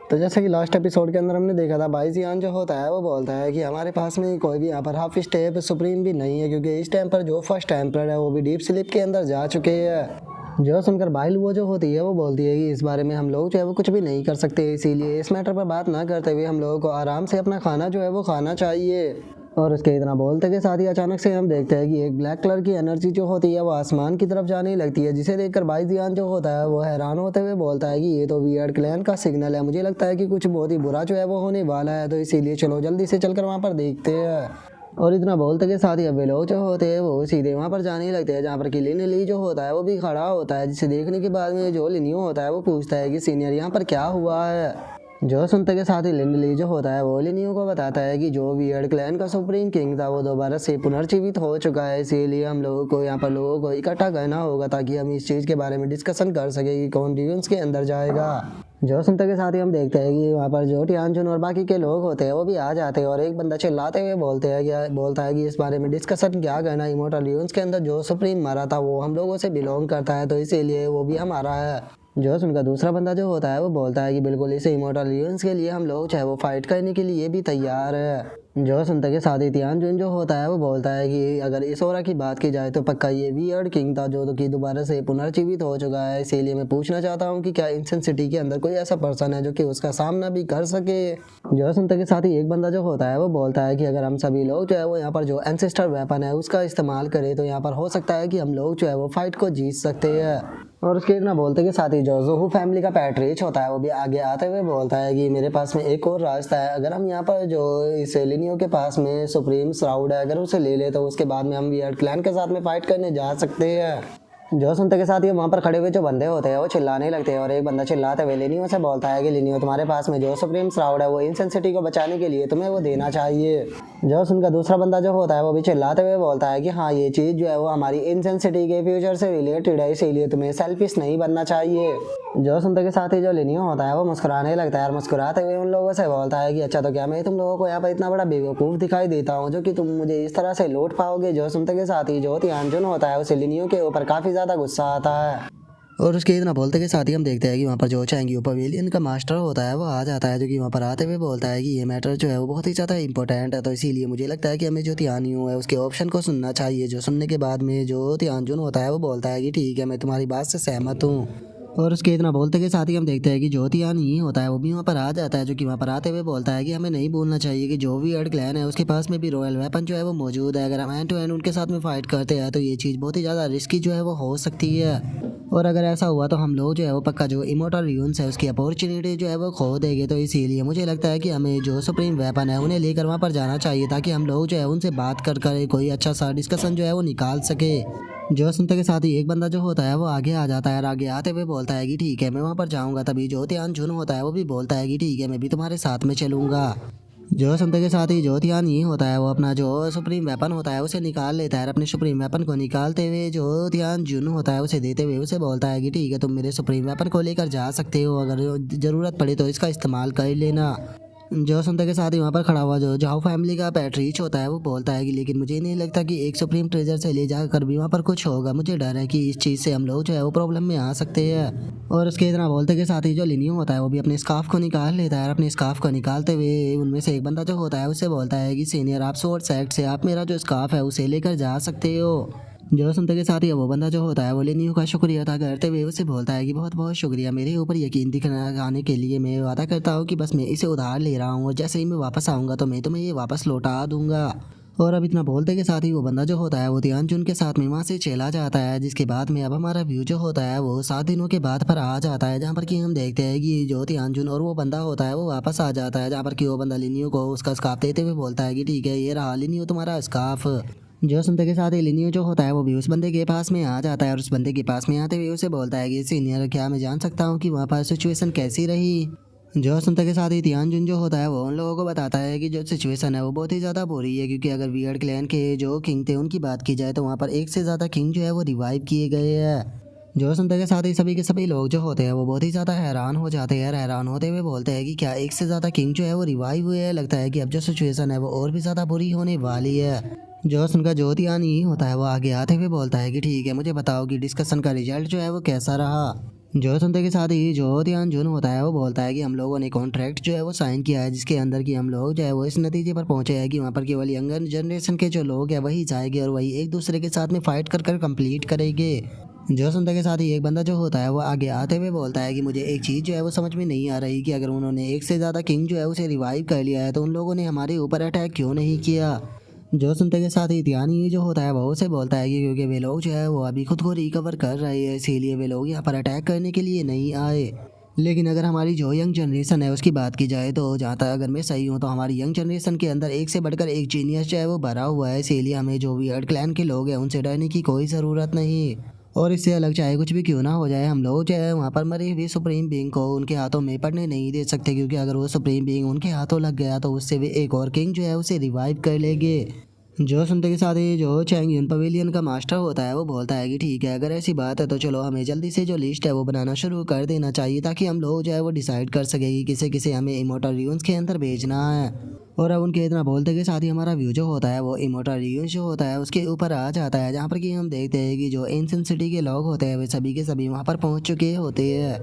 तो जैसे कि लास्ट एपिसोड के अंदर हमने देखा था, भाई जियान जो होता है वो बोलता है कि हमारे पास में कोई भी यहाँ पर हाफ स्टेप सुप्रीम भी नहीं है, क्योंकि इस टाइम पर जो फर्स्ट एम्परर है वो भी डीप स्लीप के अंदर जा चुके हैं। जो सुनकर बाइल वो जो होती है वो बोलती है कि इस बारे में हम लोग जो है वो कुछ भी नहीं कर सकते, इसीलिए इस मैटर पर बात ना करते हुए हम लोगों को आराम से अपना खाना जो है वो खाना चाहिए। और उसके इतना बोलते के साथ ही अचानक से हम देखते हैं कि एक ब्लैक कलर की एनर्जी जो होती है वो आसमान की तरफ जाने लगती है, जिसे देखकर भाई जियान जो होता है वो हैरान होते हुए बोलता है कि ये तो वियर्ड क्लैन का सिग्नल है, मुझे लगता है कि कुछ बहुत ही बुरा जो है वो होने वाला है, तो इसीलिए चलो जल्दी से चलकर वहाँ पर देखते हैं। और इतना बोलते के साथ ही अब लोग जो होते हैं वो सीधे वहाँ पर जाने लगते हैं, जहाँ पर कि लिनी जो होता है वो भी खड़ा होता है, जिसे देखने के बाद में जो लिनियो होता है वो पूछता है कि सीनियर यहाँ पर क्या हुआ है। जो सुनते के साथ ही लिंडली जो होता है वो लिनियो को बताता है कि जो वियर्ड क्लैन का सुप्रीम किंग था वो दोबारा से पुनर्जीवित हो चुका है, इसीलिए हम लोगों को यहाँ पर लोगों को इकट्ठा करना होगा ताकि हम इस चीज़ के बारे में डिस्कशन कर सके कि कौन ड्यून्स के अंदर जाएगा। जो सुनते के साथ ही हम देखते हैं कि वहाँ पर जो टियानजुन और बाकी के लोग होते हैं वो भी आ जाते हैं, और एक बंदा चिल्लाते हुए बोलता है कि इस बारे में डिस्कशन क्या करना, इमोर्टल ड्यून्स के अंदर जो सुप्रीम मारा था वो हम लोगों से बिलोंग करता है, तो इसीलिए वो भी हमारा है। जो सुनकर दूसरा बंदा जो होता है वो बोलता है कि बिल्कुल इसे इमोर्टल ड्यून्स के लिए हम लोग चाहे वो फाइट करने के लिए भी तैयार है। जो सुनते के साथ ही तियानजुन जो होता है वो बोलता है कि अगर इस ओरा की बात की जाए तो पक्का ये वियर्ड किंग था जो तो कि दोबारा से पुनर्जीवित हो चुका है, इसीलिए मैं पूछना चाहता हूँ कि क्या इंसेंट सिटी के अंदर कोई ऐसा पर्सन है जो कि उसका सामना भी कर सके। जो सुनते के साथ ही एक बंदा जो होता है वो बोलता है कि अगर हम सभी लोग जो है वो यहाँ पर जो एंसेस्टर वेपन है उसका इस्तेमाल करें तो यहाँ पर हो सकता है कि हम लोग जो है वो फाइट को जीत सकते हैं। और उसके इतना बोलते के साथ ही जो जोहू फैमिली का पैट्रिच होता है वो भी आगे आते हुए बोलता है कि मेरे पास में एक और रास्ता है, अगर हम यहाँ पर जो इस लिनियो के पास में सुप्रीम श्राउड है अगर उसे ले ले तो उसके बाद में हम वियर्ड क्लैन के साथ में फाइट करने जा सकते हैं। जो सुनते के साथ ही वहाँ पर खड़े हुए जो बंदे होते हैं वो चिल्लाने लगते हैं, और एक बंदा चिल्लाते हुए लिनियो से बोलता है कि लिनियो तुम्हारे पास में जो सुप्रीम श्राउड है वो इंसेंट सिटी को बचाने के लिए तुम्हें वो देना चाहिए। जो सुनकर दूसरा बंदा जो होता है वो भी चिल्लाते हुए बोलता है कि हाँ ये चीज़ जो है वो हमारी इंसेंट सिटी के फ्यूचर से रिलेटेड है, इसीलिए तुम्हें सेल्फिश नहीं बनना चाहिए। जो सुनते के साथ ही जो लिनियो होता है वो मुस्कुराने लगता है, और मुस्कुराते हुए उन लोगों से बोलता है कि अच्छा तो क्या मैं तुम लोगों को यहाँ पर इतना बड़ा बेवकूफ़ दिखाई देता हूँ जो कि तुम मुझे इस तरह से लौट पाओगे। जो सुनते के साथ ही जो तियानजुन होता है उसे लिनियो के ऊपर काफ़ी ज़्यादा गुस्सा आता है। और उसके इतना बोलते के साथ ही हम देखते हैं कि वहाँ पर जो चैंगियो पवेलियन का मास्टर होता है वो आ जाता है, जो कि वहाँ पर आते हुए बोलता है कि ये मैटर जो है वो बहुत ही ज़्यादा इंपॉर्टेंट है, तो इसीलिए मुझे लगता है कि हमें जो तियानियो है उसके ऑप्शन को सुनना चाहिए। जो सुनने के बाद में जो तियानजुन होता है वो बोलता है कि ठीक है मैं तुम्हारी बात से सहमत हूँ। और उसके इतना बोलते के साथ ही हम देखते हैं कि जो तियानी होता है वो भी वहाँ पर आ जाता है, जो कि वहाँ पर आते हुए बोलता है कि हमें नहीं भूलना चाहिए कि जो वियर्ड क्लैन है उसके पास में भी रॉयल वेपन जो है वो मौजूद है, अगर हम एंड टू एंड उनके साथ में फाइट करते हैं तो ये चीज़ बहुत ही ज़्यादा रिस्की जो है वो हो सकती है, और अगर ऐसा हुआ तो हम लोग जो है वो पक्का जो इमोर्टल ड्यून्स है उसकी अपॉर्चुनिटी जो है वो खो देंगे, तो इसीलिए मुझे लगता है कि हमें जो सुप्रीम वेपन है उन्हें लेकर वहाँ पर जाना चाहिए ताकि हम लोग जो है उनसे बात कर कर कोई अच्छा सा डिस्कशन जो है वो निकाल सके। जो सुनते के साथ ही एक बंदा जो होता है वो आगे आ जाता है, और आगे आते हुए बोलता है कि ठीक है मैं वहाँ पर जाऊँगा। तभी जो तियानजुन होता है वो भी बोलता है कि ठीक है मैं भी तुम्हारे साथ में चलूँगा। जो सुनते के साथ ही जो तियान ये होता है वो अपना जो सुप्रीम वेपन होता है उसे निकाल लेता है, अपने सुप्रीम वेपन को निकालते हुए जो तियान जुन होता है उसे देते हुए उसे बोलता है कि ठीक है तुम मेरे सुप्रीम वेपन को लेकर जा सकते हो, अगर ज़रूरत पड़े तो इसका इस्तेमाल कर लेना। जो सुनते के साथ ही वहाँ पर खड़ा हुआ जो जाओ फैमिली का पैट्रिच होता है वो बोलता है कि लेकिन मुझे नहीं लगता कि एक सुप्रीम ट्रेजर से ले जाकर भी वहाँ पर कुछ होगा, मुझे डर है कि इस चीज़ से हम लोग जो है वो प्रॉब्लम में आ सकते हैं। और उसके इतना बोलते के साथ ही जो लिनियो होता है वो भी अपने स्कार्फ को निकाल लेता है, अपने स्कार्फ को निकालते हुए उनमें से एक बंदा जो होता है उससे बोलता है कि सीनियर आप शॉर्ट सेट से आप मेरा जो स्कार्फ है उसे लेकर जा सकते हो। जो सुनते के साथ ही वो बंदा जो होता है वो लिनियो का शुक्रिया अदा करते हुए उसे बोलता है कि बहुत बहुत शुक्रिया मेरे ऊपर यकीन दिखाने के लिए, मैं वादा करता हूँ कि बस मैं इसे उधार ले रहा हूँ और जैसे ही मैं वापस आऊँगा तो मैं तुम्हें ये वापस लौटा दूंगा। और अब इतना बोलते के साथ ही वो बंदा जो होता है वो तियानजुन के साथ में वहाँ से चला जाता है, जिसके बाद में अब हमारा व्यू जो होता है वो 7 दिनों के बाद पर आ जाता है, जहाँ पर कि हम देखते हैं कि जो तियानजुन और वो बंदा होता है वो वापस आ जाता है, जहाँ पर कि वो बंदा लिनियो को उसका स्कार्फ देते हुए बोलता है कि ठीक है ये रहा लिनियो तुम्हारा स्कार्फ। जो सुनते के साथ ही लिनियो जो होता है वो भी उस बंदे के पास में आ जाता है, और उस बंदे के पास में आते हुए उसे बोलता है कि सीनियर क्या मैं जान सकता हूँ कि वहाँ पर सिचुएशन कैसी रही। जो सुनते के साथ ही तियानजुन जो होता है वो उन लोगों को बताता है कि जो सिचुएशन है वो बहुत ही ज़्यादा बुरी है, क्योंकि अगर वियर्ड क्लैन के जो किंग थे उनकी बात की जाए तो वहाँ पर एक से ज़्यादा किंग जो है वो रिवाइव किए गए हैं। जो सुनते के साथ ही सभी के सभी लोग जो होते हैं वो बहुत ही ज़्यादा हैरान हो जाते हैं, हैरान होते हुए बोलते हैं कि क्या एक से ज़्यादा किंग जो है वो रिवाइव हुए हैं, लगता है कि अब जो सिचुएशन है वो और भी ज़्यादा बुरी होने वाली है। जो सुनकर जो तियानी होता है वो आगे आते हुए बोलता है कि ठीक है मुझे बताओ कि डिस्कशन का रिजल्ट जो है वो कैसा रहा। जो सुनते के साथ ही जो ध्यान जुन होता है वो बोलता है कि हम लोगों ने कॉन्ट्रैक्ट जो है वो साइन किया है, जिसके अंदर कि हम लोग जो है वो इस नतीजे पर पहुंचे हैं कि वहाँ पर केवल यंगर जनरेशन के जो लोग हैं वही जाएंगे और वही एक दूसरे के साथ में फाइट कर कर कंप्लीट करेंगे। जो सुनते के साथ ही एक बंदा जो होता है वो आगे आते हुए बोलता है कि मुझे एक चीज़ जो है वो समझ में नहीं आ रही कि अगर उन्होंने एक से ज़्यादा किंग जो है उसे रिवाइव कर लिया है तो उन लोगों ने हमारे ऊपर अटैक क्यों नहीं किया। जो सुनते के साथ ही ध्यानी जो होता है वो उसे बोलता है कि क्योंकि वे लोग जो है वो अभी खुद को रिकवर कर रहे हैं, इसीलिए वे लोग यहाँ पर अटैक करने के लिए नहीं आए। लेकिन अगर हमारी जो यंग जनरेशन है उसकी बात की जाए तो जहाँ तक अगर मैं सही हूँ तो हमारी यंग जनरेशन के अंदर एक से बढ़कर एक जीनियस जो है वो भरा हुआ है, इसीलिए हमें जो वियर्ड क्लैन के लोग हैं उनसे डरने की कोई ज़रूरत नहीं। और इससे अलग चाहे कुछ भी क्यों ना हो जाए, हम लोग जो है वहाँ पर मरे हुए सुप्रीम बीइंग को उनके हाथों में पड़ने नहीं दे सकते, क्योंकि अगर वो सुप्रीम बीइंग उनके हाथों लग गया तो उससे वे एक और किंग जो है उसे रिवाइव कर लेंगे। जो सुनते के साथ ही जो चैंगियन पवेलियन का मास्टर होता है वो बोलता है कि ठीक है, अगर ऐसी बात है तो चलो हमें जल्दी से जो लिस्ट है वो बनाना शुरू कर देना चाहिए, ताकि हम लोग जो है वो डिसाइड कर सके कि किसे किसे हमें इमोर्टल रियून्स के अंदर भेजना है। और अब उनके इतना बोलते के साथ ही हमारा व्यू जो होता है वो इमोर्टल रियून्स जो होता है उसके ऊपर आ जाता है, जहाँ पर कि हम देखते हैं कि जो एंशिएंट सिटी के लोग होते हैं वे सभी के सभी वहाँ पर पहुँच चुके होते हैं।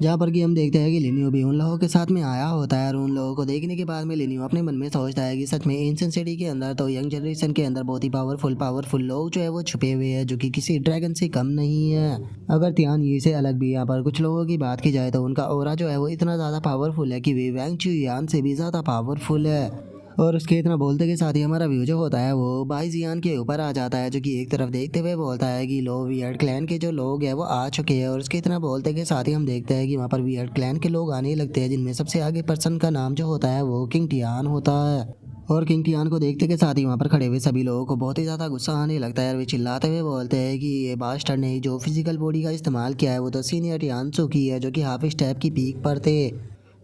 जहाँ पर कि हम देखते हैं कि लिनियो भी उन लोगों के साथ में आया होता है और उन लोगों को देखने के बाद में लिनियो अपने मन में सोचता है कि सच में एंशिएंट सिटी के अंदर तो यंग जनरेशन के अंदर बहुत ही पावरफुल लोग जो है वो छुपे हुए हैं, जो कि किसी ड्रैगन से कम नहीं है। अगर तियान ये से अलग भी यहाँ पर कुछ लोगों की बात की जाए तो उनका ऑरा जो है वो इतना ज़्यादा पावरफुल है कि वे वैंग चुयान से भी ज़्यादा पावरफुल है। और उसके इतना बोलते के साथ ही हमारा व्यू जो होता है वो बाई जियान के ऊपर आ जाता है, जो कि एक तरफ देखते हुए बोलता है कि लो वियर्ड क्लैन के जो लोग हैं वो आ चुके हैं। और उसके इतना बोलते के साथ ही हम देखते हैं कि वहाँ पर वियर्ड क्लैन के लोग आने लगते हैं, जिनमें सबसे आगे पर्सन का नाम जो होता है वो किंग टियान होता है। और किंग टियान को देखते के साथ ही वहाँ पर खड़े हुए सभी लोगों को बहुत ही ज़्यादा गुस्सा आने लगता है और वे चिल्लाते हुए बोलते हैं कि ये बास्टर्ड ने जो फिजिकल बॉडी का इस्तेमाल किया है वो तो सीनियर टियानसू की है, जो कि हाफ स्टेप की पीक पर थे।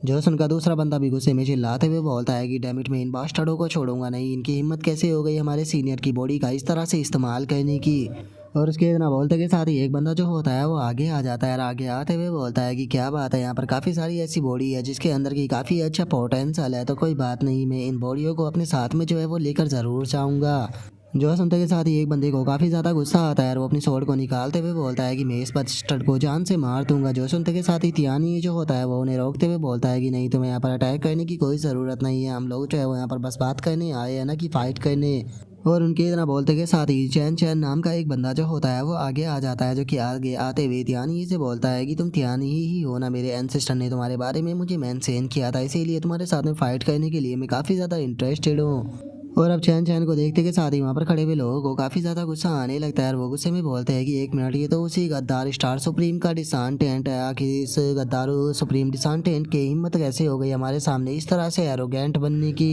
जॉसन का दूसरा बंदा भी गुस्से में चिल्लाते हुए बोलता है कि डैमिट मैं इन बास्टर्डों को छोड़ूंगा नहीं, इनकी हिम्मत कैसे हो गई हमारे सीनियर की बॉडी का इस तरह से इस्तेमाल करने की। और उसके इतना बोलते के साथ ही एक बंदा जो होता है वो आगे आ जाता है और आगे आते हुए बोलता है कि क्या बात है, यहाँ पर काफ़ी सारी ऐसी बॉडी है जिसके अंदर की काफ़ी अच्छा पोटेंशियल है, तो कोई बात नहीं, मैं इन बॉडियों को अपने साथ में जो है वो लेकर ज़रूर जाऊँगा। जो सुनते के साथ ही एक बंदे को काफ़ी ज़्यादा गुस्सा आता है और वो अपनी स्वॉर्ड को निकालते हुए बोलता है कि मैं इस बस्टर्ड को जान से मार दूंगा। जो सुनते के साथ ही तियानी जो होता है वो उन्हें रोकते हुए बोलता है कि नहीं, तुम्हें यहाँ पर अटैक करने की कोई ज़रूरत नहीं है, हम लोग जो है वो यहाँ पर बस बात करने आए हैं ना कि फ़ाइट करने। और उनके इतना बोलते के साथ ही चैन चैन नाम का एक बंदा जो होता है वो आगे आ जाता है, जो कि आगे आते हुए तियानी से बोलता है कि तुम तियानी ही हो ना, मेरे एंसेस्टर ने तुम्हारे बारे में मुझे मेंशन किया था, इसीलिए तुम्हारे साथ में फ़ाइट करने के लिए मैं काफ़ी ज़्यादा इंटरेस्टेड हूँ। और अब चैन चैन को देखते के साथ ही वहाँ पर खड़े हुए लोगों को काफ़ी ज़्यादा गुस्सा आने लगता है और वो गुस्से में बोलते हैं कि एक मिनट, ये तो उसी गद्दार स्टार सुप्रीम का डिसान टेंट है, आखिर इस गद्दारू सुप्रीम डिसान टेंट की हिम्मत कैसे हो गई हमारे सामने इस तरह से एरोगेंट बनने की।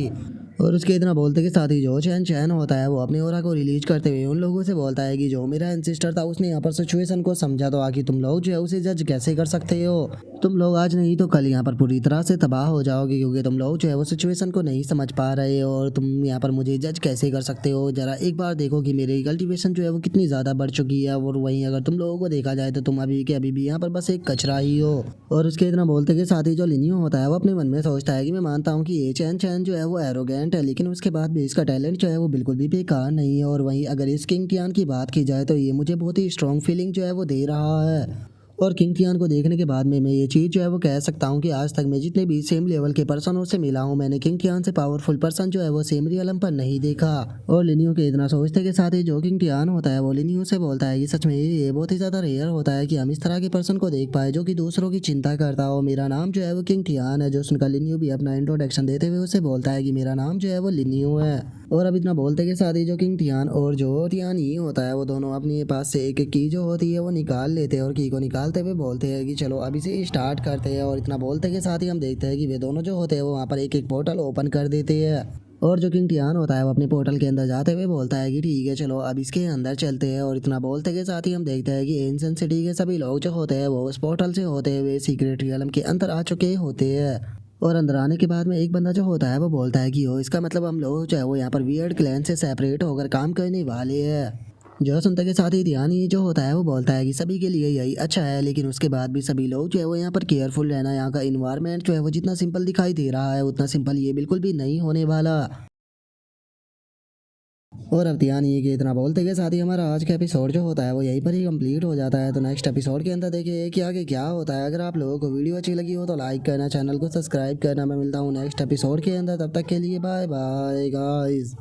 और उसके इतना बोलते के साथ ही जो चैन चैन होता है वो अपने ओरा को रिलीज करते हुए उन लोगों से बोलता है कि जो मेरा एंसिस्टर था उसने यहाँ पर सिचुएशन को समझा, तो आखिर तुम लोग जो है उसे जज कैसे कर सकते हो। तुम लोग आज नहीं तो कल यहाँ पर पूरी तरह से तबाह हो जाओगे, क्योंकि तुम लोग जो है वो सिचुएशन को नहीं समझ पा रहे हो और तुम यहाँ पर मुझे जज कैसे कर सकते हो। जरा एक बार देखो कि मेरी कल्टीवेशन जो है वो कितनी ज़्यादा बढ़ चुकी है, और वहीं अगर तुम लोगों को देखा जाए तो तुम अभी के अभी भी यहाँ पर बस एक कचरा ही हो। और उसके इतना बोलते के साथ ही जो लिनियो होता है वो अपने मन में सोचता है कि मैं मानता हूँ कि ये चैन चैन जो है वो एरोगेंट है, लेकिन उसके बाद भी इसका टैलेंट जो है वो बिल्कुल भी बेकार नहीं है। और वहीं अगर इस किंग टियान की बात की जाए तो ये मुझे बहुत ही स्ट्रॉन्ग फीलिंग जो है वो दे रहा है। और किंग टियान को देखने के बाद में मैं ये चीज़ जो है वो कह सकता हूँ कि आज तक मैं जितने भी सेम लेवल के पर्सनों से मिला हूँ, मैंने किंग टियान से पावरफुल पर्सन जो है वो सेम रियलम पर नहीं देखा। और लिनियो के इतना सोचते के साथ ही जो किंग टियान होता है वो लिनियो से बोलता है कि सच में ये बहुत ही ज़्यादा रेयर होता है कि हम इस तरह के पर्सन को देख पाए जो कि दूसरों की चिंता करता हो। मेरा नाम जो है वो किंग टियान है। जो सुनकर लिनियो भी अपना इंट्रोडक्शन देते हुए उसे बोलता है कि मेरा नाम जो है वो लिनियो है। और अब इतना बोलते के साथ ही जो किंग टियान और जो टियान ही होता है वो दोनों अपने पास से एक एक की जो होती है वो निकाल लेते हैं और की को निकालते हुए बोलते हैं कि चलो अभी से स्टार्ट करते हैं। और इतना बोलते के साथ ही हम देखते हैं कि वे दोनों जो होते हैं वो वहाँ पर एक एक पोर्टल ओपन कर देते हैं। और जो किंग टियान होता है वो अपने पोर्टल के अंदर जाते हुए बोलता है कि ठीक है चलो अब इसके अंदर चलते हैं। और इतना बोलते के साथ ही हम देखते हैं कि एंशिएंट सिटी के सभी लोग जो होते हैं वो उस पोर्टल से होते हुए सीक्रेट रियलम के अंदर आ चुके होते हैं। और अंदर आने के बाद में एक बंदा जो होता है वो बोलता है कि ओ इसका मतलब हम लोग जो है वो यहाँ पर वियर्ड क्लैन से सेपरेट होकर काम करने वाले हैं। जो सुनते के साथ ही ध्यान ही जो होता है वो बोलता है कि सभी के लिए यही अच्छा है, लेकिन उसके बाद भी सभी लोग जो है वो यहाँ पर केयरफुल रहना, यहाँ का इन्वायरमेंट जो है वो जितना सिंपल दिखाई दे रहा है उतना सिंपल ये बिल्कुल भी नहीं होने वाला। और अब ध्यान ये कि इतना बोलते के साथ ही हमारा आज का एपिसोड जो होता है वो यहीं पर ही कंप्लीट हो जाता है। तो नेक्स्ट एपिसोड के अंदर देखिए कि आगे क्या होता है। अगर आप लोगों को वीडियो अच्छी लगी हो तो लाइक करना, चैनल को सब्सक्राइब करना। मैं मिलता हूँ नेक्स्ट एपिसोड के अंदर, तब तक के लिए बाय बाय गाइस।